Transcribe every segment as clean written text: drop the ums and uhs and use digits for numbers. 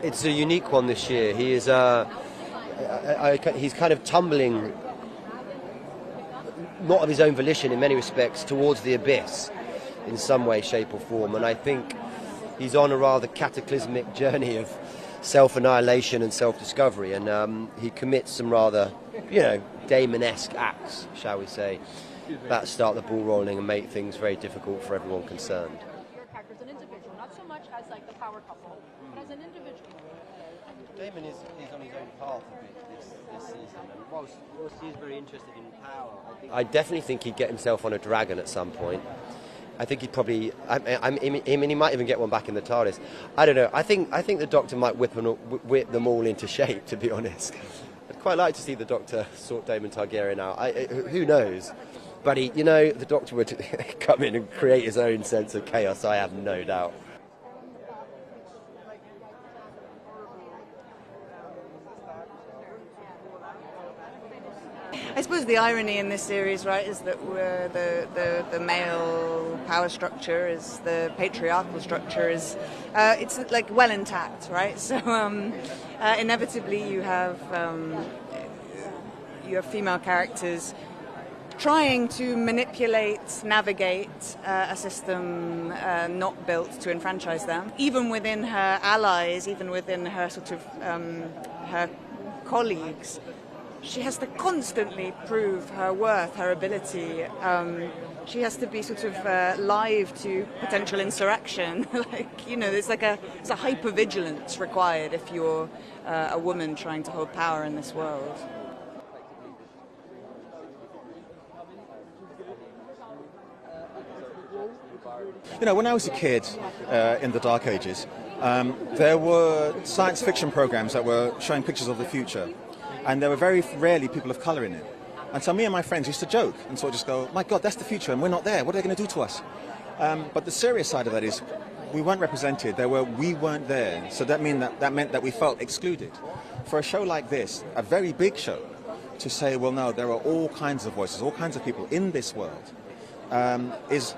It's a unique one this year. He is he's kind of tumbling, not of his own volition in many respects, towards the abyss in some way, shape or form. And I think he's on a rather cataclysmic journey of self-annihilation and self-discovery. And he commits some rather, Daemon-esque acts, shall we say, that start the ball rolling and make things very difficult for everyone concerned. Your character as an individual, not so much as like the power couple, but as an individual. Daemon is on his own path a bit this season, and whilst he is very interested in power, I definitely think he'd get himself on a dragon at some point. I think he'd probably, he might even get one back in the TARDIS. I don't know. I think the Doctor might whip them all into shape, to be honest. I'd quite like to see the Doctor sort Daemon Targaryen out. Who knows? But the Doctor would come in and create his own sense of chaos, I have no doubt. I suppose the irony in this series, right, is that the male power structure is the patriarchal structure is it's like well intact, right? So inevitably you have female characters trying to manipulate, navigate a system not built to enfranchise them. Even within her allies, even within her sort of her colleagues, she has to constantly prove her worth, her ability. She has to be sort of live to potential insurrection. There's it's a hypervigilance required if you're a woman trying to hold power in this world. When I was a kid in the Dark Ages, there were science fiction programs that were showing pictures of the future. And there were very rarely people of colour in it. And so me and my friends used to joke and sort of just go, my God, that's the future and we're not there. What are they going to do to us? But the serious side of that is we weren't represented. We weren't there. So that meant that we felt excluded. For a show like this, a very big show, to say, well, no, there are all kinds of voices, all kinds of people in this world, is,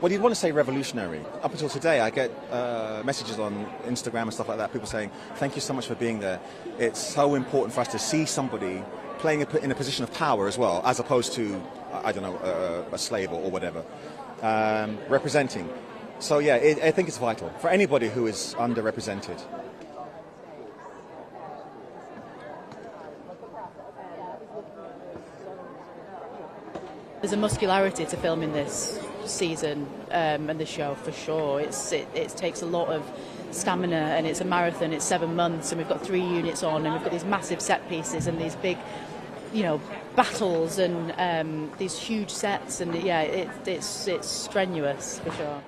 well, you'd want to say revolutionary. Up until today, I get messages on Instagram and stuff like that, people saying, thank you so much for being there. It's so important for us to see somebody playing in a position of power as well, as opposed to, I don't know, a slave or whatever, representing. So yeah, I think it's vital for anybody who is underrepresented. There's a muscularity to filming this season and the show for sure. It takes a lot of stamina, and it's a marathon. It's 7 months, and we've got 3 units on, and we've got these massive set pieces and these big, battles and these huge sets, and yeah, it's strenuous for sure.